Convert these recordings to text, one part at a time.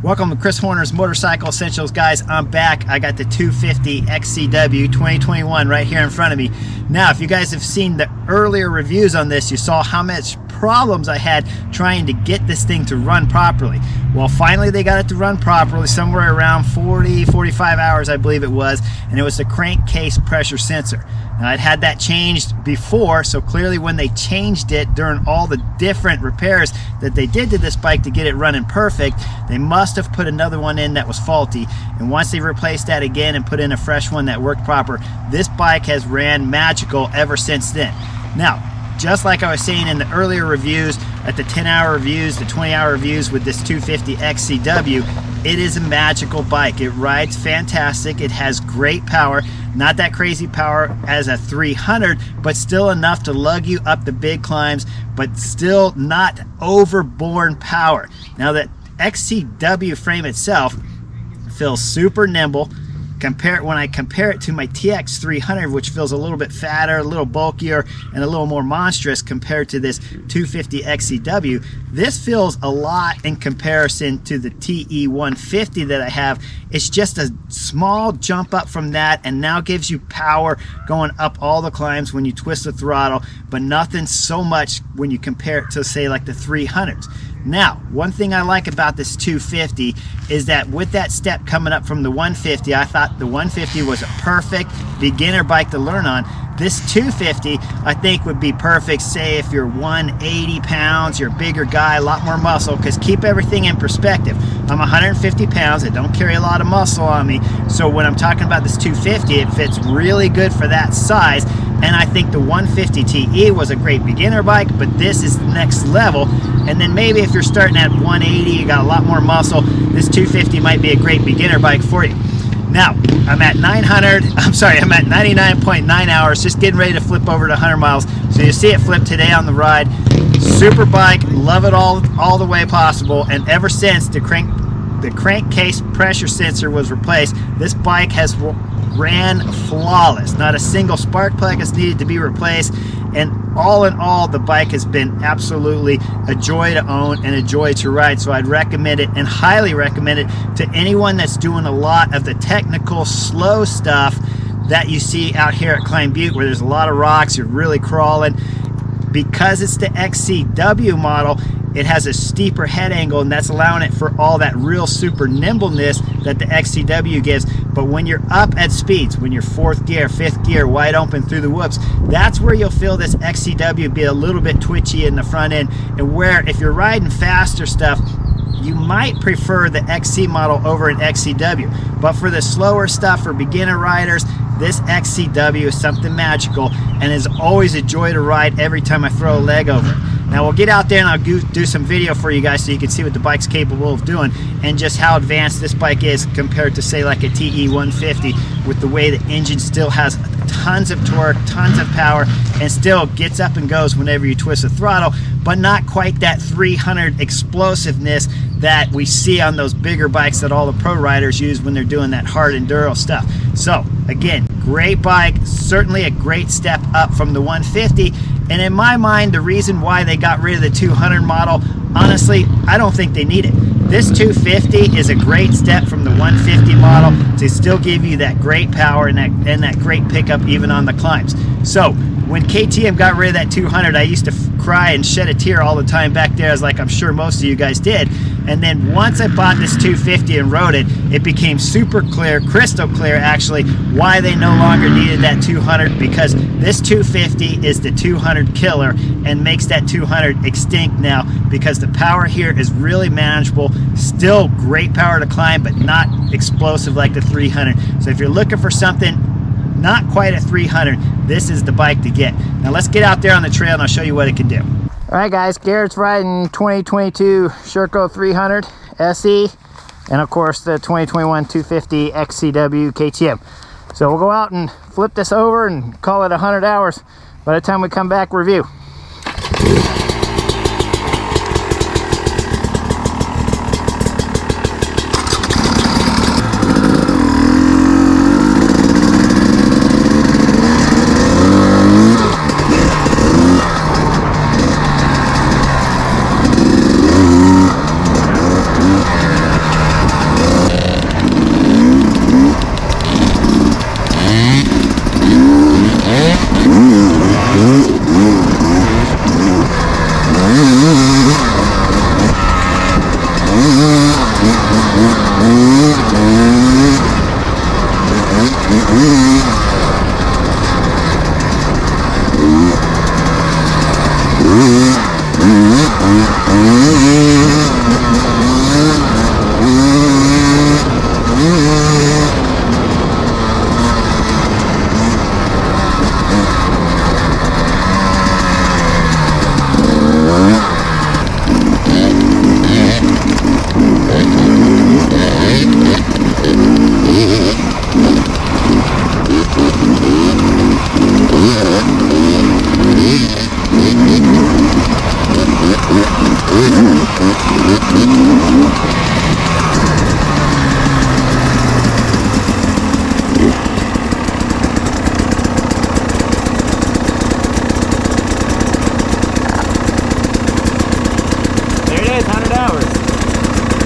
Welcome to Chris Horner's Motorcycle Essentials, guys. I'm back. I got the 250 XCW 2021 right here in front of me. Now, if you guys have seen the earlier reviews on this, you saw how much problems I had trying to get this thing to run properly. Well, finally they got it to run properly, somewhere around 45 hours, I believe it was, and it was the crankcase pressure sensor. Now, I'd had that changed before, so clearly when they changed it during all the different repairs that they did to this bike to get it running perfect, they must have put another one in that was faulty. And once they replaced that again and put in a fresh one that worked proper, this bike has ran magical ever since then. Now, just like I was saying in the earlier reviews, at the 10-hour reviews, the 20-hour reviews with this 250 XCW, it is a magical bike. It rides fantastic. It has great power. Not that crazy power as a 300, but still enough to lug you up the big climbs, but still not overborne power. Now, that XCW frame itself feels super nimble. When I compare it to my TX 300, which feels a little bit fatter, a little bulkier, and a little more monstrous compared to this 250 XCW, this feels a lot in comparison to the TE 150 that I have. It's just a small jump up from that, and now gives you power going up all the climbs when you twist the throttle, but nothing so much when you compare it to, say, like the 300s. Now, one thing I like about this 250 is that with that step coming up from the 150, I thought the 150 was a perfect beginner bike to learn on. This 250, I think, would be perfect, say, if you're 180 pounds, you're a bigger guy, a lot more muscle, because keep everything in perspective. I'm 150 pounds, I don't carry a lot of muscle on me, so when I'm talking about this 250, it fits really good for that size. And I think the 150 TE was a great beginner bike, but this is the next level. And then maybe if you're starting at 180, you got a lot more muscle, this 250 might be a great beginner bike for you. Now, I'm at 99.9 hours, just getting ready to flip over to 100 miles. So you see it flip today on the ride. Super bike, love it all the way possible. And ever since the crankcase pressure sensor was replaced, this bike has ran flawless. Not a single spark plug has needed to be replaced, and all in all, the bike has been absolutely a joy to own and a joy to ride. So I'd recommend it, and highly recommend it, to anyone that's doing a lot of the technical slow stuff that you see out here at Climb Butte, where there's a lot of rocks, you're really crawling. Because it's the XCW model, it has a steeper head angle, and that's allowing it for all that real super nimbleness that the XCW gives. But when you're up at speeds, when you're 4th gear, 5th gear, wide open through the whoops, that's where you'll feel this XCW be a little bit twitchy in the front end, and where if you're riding faster stuff, you might prefer the XC model over an XCW. But for the slower stuff, for beginner riders, this XCW is something magical and is always a joy to ride every time I throw a leg over it. Now, we'll get out there and I'll do some video for you guys so you can see what the bike's capable of doing and just how advanced this bike is compared to, say, like a TE 150, with the way the engine still has tons of torque, tons of power, and still gets up and goes whenever you twist the throttle, but not quite that 300 explosiveness that we see on those bigger bikes that all the pro riders use when they're doing that hard enduro stuff. So again, great bike, certainly a great step up from the 150. And in my mind, the reason why they got rid of the 200 model, honestly, I don't think they need it. This 250 is a great step from the 150 model to still give you that great power and that great pickup even on the climbs. So when KTM got rid of that 200, I used to cry and shed a tear all the time back there, as like I'm sure most of you guys did. And then once I bought this 250 and rode it, it became super clear, crystal clear actually, why they no longer needed that 200, because this 250 is the 200 killer and makes that 200 extinct now, because the power here is really manageable, still great power to climb, but not explosive like the 300. So if you're looking for something not quite a 300, this is the bike to get. Now let's get out there on the trail and I'll show you what it can do. All right, guys, Garrett's riding 2022 Sherco 300 SE, and of course the 2021 250 XCW KTM. So we'll go out and flip this over and call it 100 hours by the time we come back review.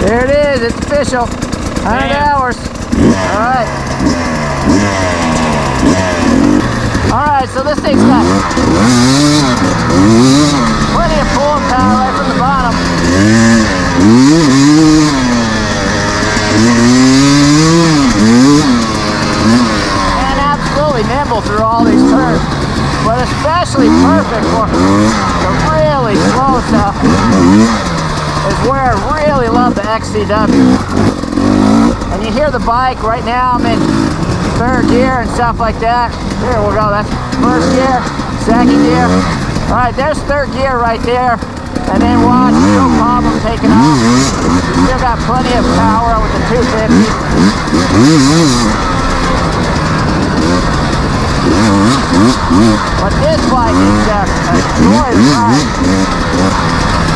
There it is, it's official. 100 hours. Alright. Alright, so this thing's got plenty of pulling power right from the bottom. And absolutely nimble through all these turns. But especially perfect for the really slow stuff. Is where I really love the XCW. And you hear the bike right now, I'm in third gear and stuff like that. There we go, that's first gear, second gear. All right, there's third gear right there. And then watch, no problem taking off. Still got plenty of power with the 250. But this bike is just a joy to ride.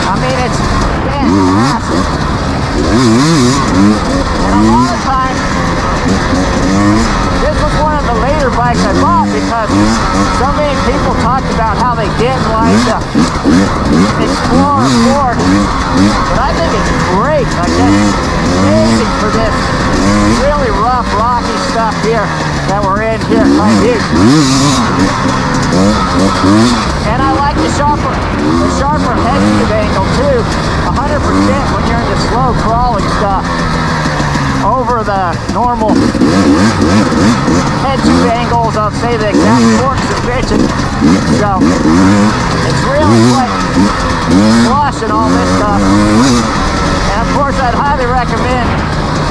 I mean, it's fantastic. And a lot of times, this was one of the later bikes I bought because so many people talked about how they didn't like the Explorer 4. But I think it's great. Like, that's amazing for this really rough, rocky stuff here that we're in here at my Butte. And I like the sharper head tube angle too, 100% when you're into slow crawling stuff over the normal head tube angles of, say, the exact fork suspension. So it's really quite flush and all this stuff. And of course, I'd highly recommend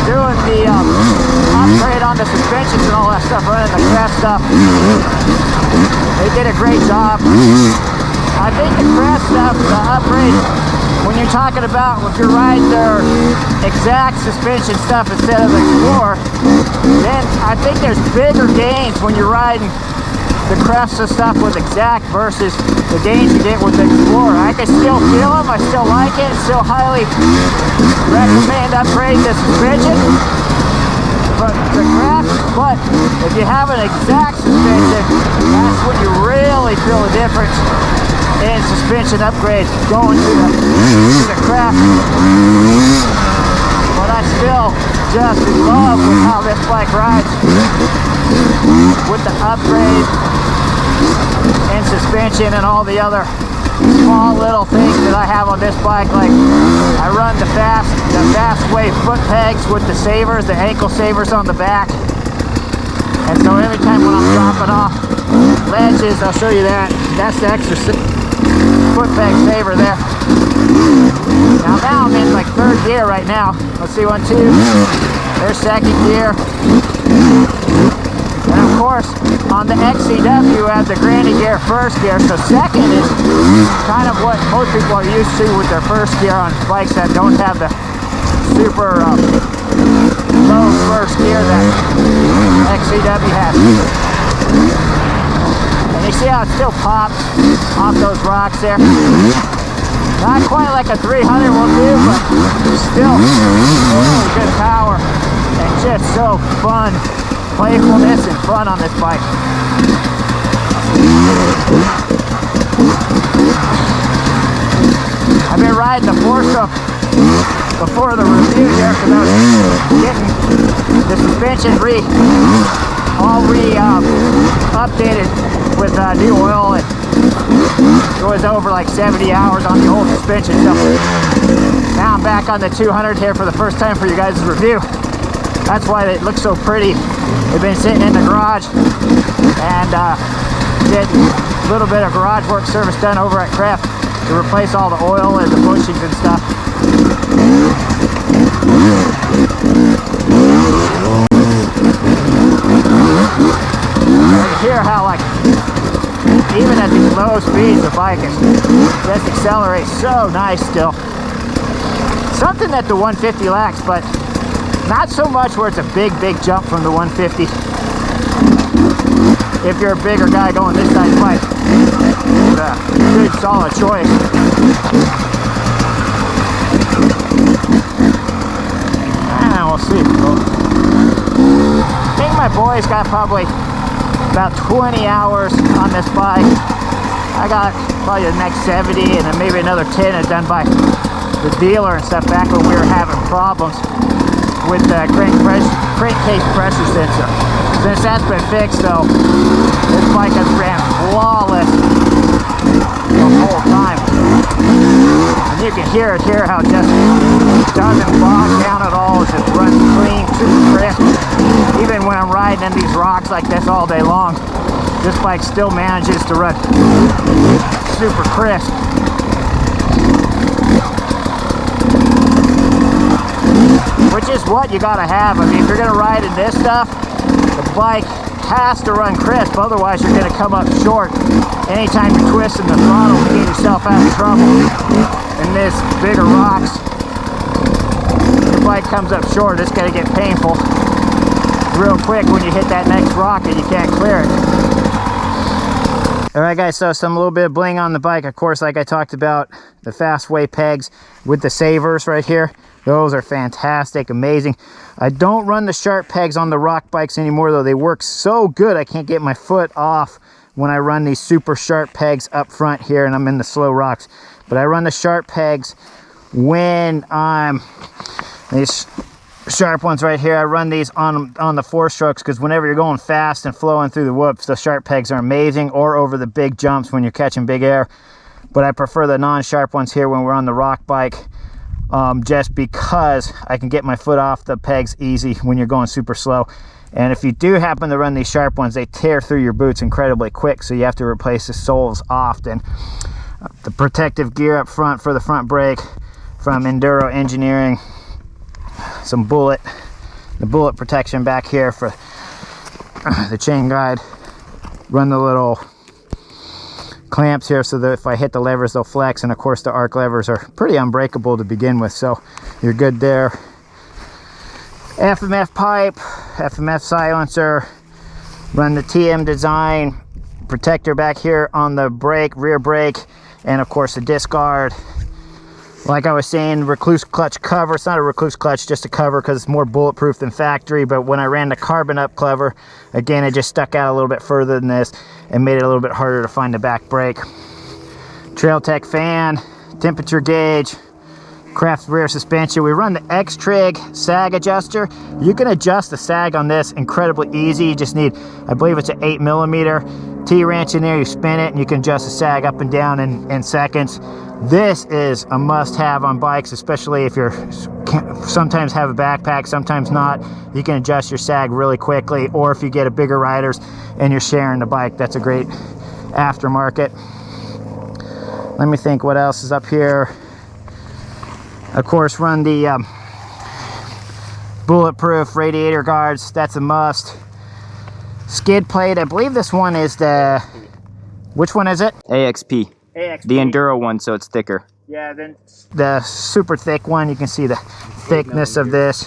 doing the upgrade on the suspensions and all that stuff, running the crest stuff. They did a great job. I think the crest stuff, the upgrade, when you're talking about if you're riding their exact suspension stuff instead of the Explorer, then I think there's bigger gains when you're riding the Cresta stuff with exact versus the gains you get with the Explorer. I can still feel them, I still like it, still highly recommend upgrading the suspension. But if you have an exact suspension, that's when you really feel the difference in suspension upgrades going to the craft. But I still just in love with how this bike rides with the upgrade and suspension and all the other small little things that I have on this bike. Like I run the fast wave foot pegs with the savers, the ankle savers on the back. And so every time when I'm dropping off ledges, I'll show you that. That's the extra foot peg saver there. Now I'm in like third gear right now. Let's see, 1, 2. There's second gear. And of course, on the XCW, we have the granny gear first gear. So second is kind of what most people are used to with their first gear on bikes that don't have the super low first gear that XCW has. And you see how it still pops off those rocks there. Not quite like a 300 will do, but still really good power and just so fun. Playfulness and fun on this bike. I've been riding the 4-stroke before the review here because I was getting the suspension updated with new oil, and it was over like 70 hours on the old suspension. So Now I'm back on the 200 here for the first time for you guys' review. That's why it looks so pretty. They've been sitting in the garage and did a little bit of garage work service done over at Craft to replace all the oil and the bushings and stuff. You can hear how, like, even at these low speeds, the bike can just accelerate so nice still. Something that the 150 lacks, but not so much where it's a big jump from the 150. If you're a bigger guy going this size bike, it's a good solid choice. And we'll see. I think my boy's got probably about 20 hours on this bike. I got probably the next 70 and then maybe another 10 is done by the dealer and stuff back when we were having problems with the crankcase pressure sensor. Since that's been fixed though, this bike has ran flawless the whole time. And you can hear it here how it just doesn't bog down at all. It just runs clean, super crisp. Even when I'm riding in these rocks like this all day long, this bike still manages to run super crisp. Which is what you gotta have. I mean, if you're gonna ride in this stuff, the bike has to run crisp, otherwise you're gonna come up short. Anytime you're twisting the throttle to get yourself out of trouble in this bigger rocks, your bike comes up short, it's gonna get painful real quick when you hit that next rock and you can't clear it. Alright guys, so some little bit of bling on the bike. Of course, like I talked about, the Fastway pegs with the savers right here. Those are fantastic, amazing. I don't run the sharp pegs on the rock bikes anymore though. They work so good I can't get my foot off when I run these super sharp pegs up front here and I'm in the slow rocks. But I run the sharp pegs when I'm these sharp ones right here. I run these on the 4-strokes because whenever you're going fast and flowing through the whoops, the sharp pegs are amazing, or over the big jumps when you're catching big air. But I prefer the non-sharp ones here when we're on the rock bike, just because I can get my foot off the pegs easy when you're going super slow. And if you do happen to run these sharp ones, they tear through your boots incredibly quick, so you have to replace the soles often. The protective gear up front for the front brake from Enduro Engineering. The bullet protection back here for the chain guide. Run the little clamps here so that if I hit the levers they'll flex, and of course the arc levers are pretty unbreakable to begin with, so you're good there. FMF pipe, FMF silencer, run the TM design protector back here on the brake, rear brake, and of course the disc guard. Like I was saying, recluse clutch cover. It's not a recluse clutch, just a cover because it's more bulletproof than factory. But when I ran the carbon up cover, again, it just stuck out a little bit further than this and made it a little bit harder to find the back brake. Trail Tech fan, temperature gauge, Craft rear suspension. We run the X-Trig sag adjuster. You can adjust the sag on this incredibly easy. You just need, I believe it's an 8mm T-wrench in there. You spin it and you can adjust the sag up and down in seconds. This is a must-have on bikes, especially if you're sometimes have a backpack, sometimes not. You can adjust your sag really quickly, or if you get a bigger riders and you're sharing the bike, that's a great aftermarket. Let me think what else is up here. Of course, run the bulletproof radiator guards. That's a must. Skid plate. I believe this one is the, which one is it? AXP. AXP. The Enduro one, so it's thicker. Yeah, then the super thick one. You can see the thickness of this.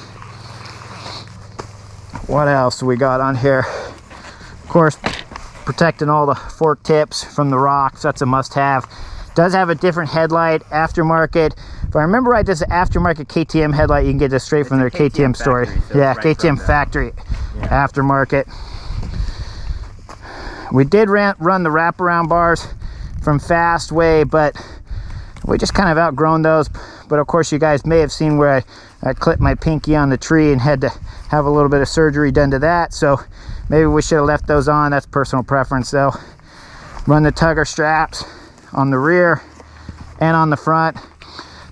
What else do we got on here? Of course, protecting all the fork tips from the rocks. That's a must-have. Does have a different headlight, aftermarket. If I remember right, this is aftermarket KTM headlight. You can get this straight from their KTM store. Yeah, KTM factory aftermarket. We did run the wraparound bars from Fastway, but we just kind of outgrown those. But of course, you guys may have seen where I clipped my pinky on the tree and had to have a little bit of surgery done to that. So maybe we should have left those on. That's personal preference though. Run the tugger straps on the rear and on the front.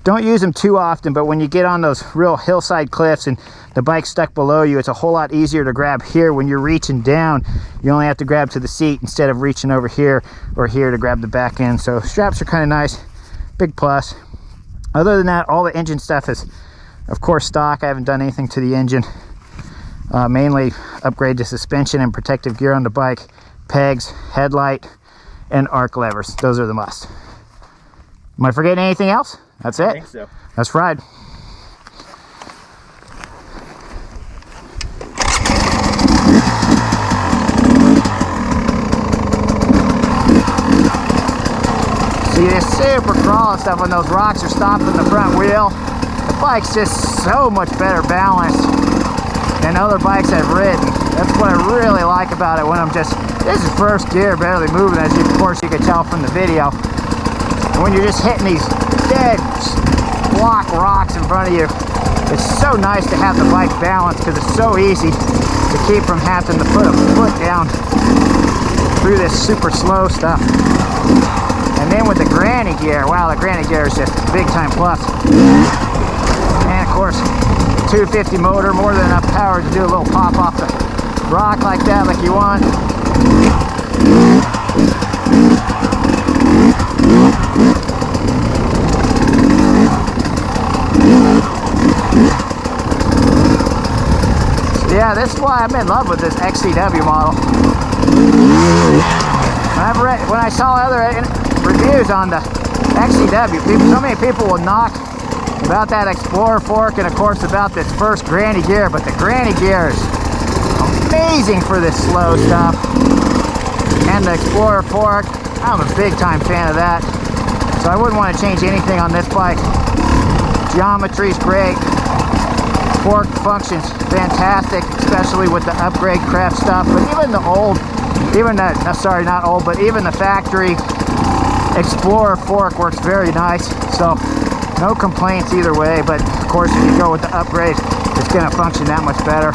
Don't use them too often, but when you get on those real hillside cliffs and the bike's stuck below you, it's a whole lot easier to grab here. When you're reaching down, you only have to grab to the seat instead of reaching over here or here to grab the back end. So straps are kind of nice, big plus. Other than that, all the engine stuff is, of course, stock. I haven't done anything to the engine. Mainly upgrade the suspension and protective gear on the bike, pegs, headlight, and arc levers. Those are the must. Am I forgetting anything else? That's it. I think so. Let's ride. See, this super crawling stuff when those rocks are stopping the front wheel. The bike's just so much better balanced than other bikes I've ridden. That's what I really like about it when I'm just, this is first gear, barely moving, as you, of course you could tell from the video. And when you're just hitting these dead block rocks in front of you, it's so nice to have the bike balanced because it's so easy to keep from having to put a foot down through this super slow stuff. And then with the granny gear, wow, the granny gear is just a big time plus. And of course, 250 motor, more than enough power to do a little pop off the rock like that, like you want. So yeah, this is why I'm in love with this XCW model. When I saw other reviews on the XCW, so many people will knock about that Explorer fork and of course about this first granny gear, but the granny gear is amazing for this slow stuff. And the Explorer fork, I'm a big time fan of that, so I wouldn't want to change anything on this bike. Geometry's great, fork functions fantastic, especially with the upgrade craft stuff. But even the old, even the factory Explorer fork works very nice, so no complaints either way. But of course, if you go with the upgrade, it's going to function that much better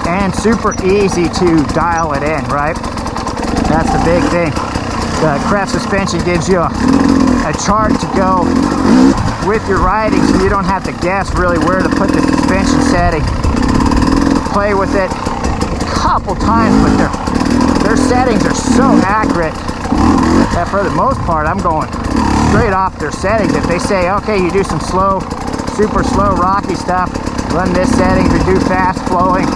and super easy to dial it in, right? That's the big thing. The craft suspension gives you a chart to go with your riding, so you don't have to guess really where to put the suspension setting. Play with it a couple times, but their settings are so accurate that for the most part I'm going straight off their settings. If they say, okay, you do some slow, super slow rocky stuff, run this setting. If you do fast flowing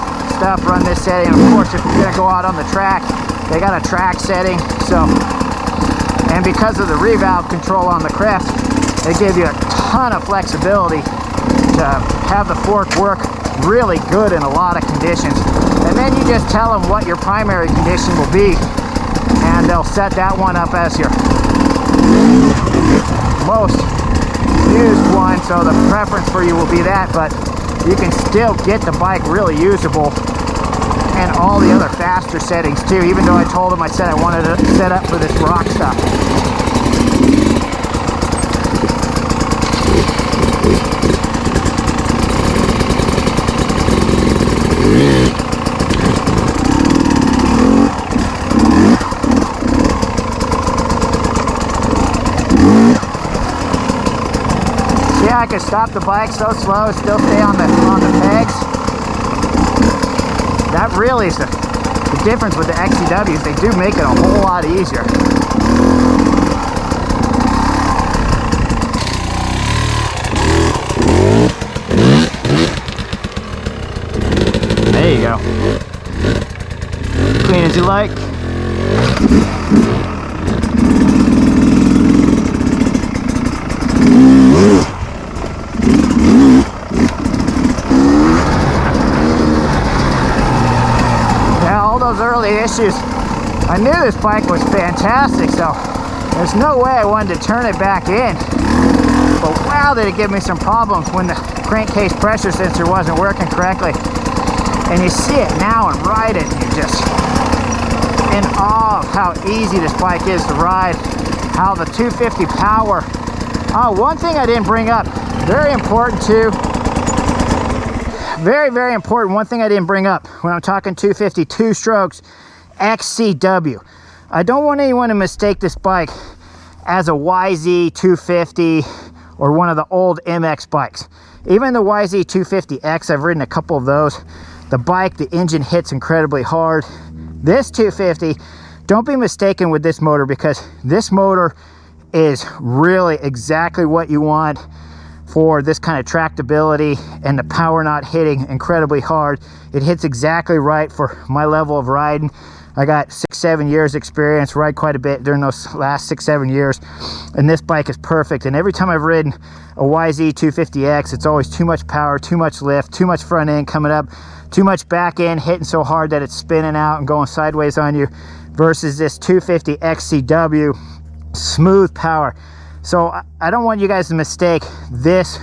stuff, run this setting. And of course, if you're gonna go out on the track, they got a track setting. So, and because of the revalve control on the Craft, they give you a ton of flexibility to have the fork work really good in a lot of conditions. And then you just tell them what your primary condition will be, and they'll set that one up as your most used one, so the preference for you will be that. But you can still get the bike really usable and all the other faster settings too, even though I told them, I said I wanted to set up for this rock stuff. I could stop the bike so slow, still stay on the pegs. That really is the difference with the XCWs. They do make it a whole lot easier. There you go. Clean as you like. Issues. I knew this bike was fantastic, so there's no way I wanted to turn it back in. But wow, did it give me some problems when the crankcase pressure sensor wasn't working correctly. And you see it now and ride it, and you're just in awe of how easy this bike is to ride, how the 250 power. One thing I didn't bring up, very important too, very important, one thing I didn't bring up when I'm talking 250 two strokes XCW. I don't want anyone to mistake this bike as a YZ 250 or one of the old MX bikes. Even the YZ250X, I've ridden a couple of those. The bike, the engine hits incredibly hard. This 250, don't be mistaken with this motor, because this motor is really exactly what you want for this kind of tractability and the power not hitting incredibly hard. It hits exactly right for my level of riding. I got 6-7 years experience, ride quite a bit during those last 6-7 years, and this bike is perfect. And every time I've ridden a YZ250X, it's always too much power, too much lift, too much front end coming up, too much back end hitting so hard that it's spinning out and going sideways on you, versus this 250 XCW, smooth power. So I don't want you guys to mistake this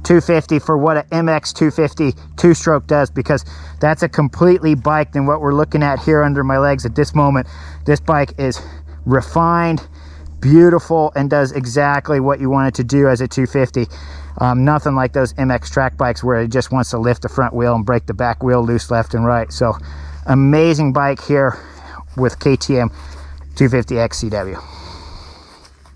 250 for what an MX 250 two-stroke does, because that's a completely bike than what we're looking at here under my legs at this moment. This bike is refined, beautiful, and does exactly what you want it to do as a 250. Nothing like those MX track bikes where it just wants to lift the front wheel and break the back wheel loose left and right. So amazing bike here with KTM 250 XCW.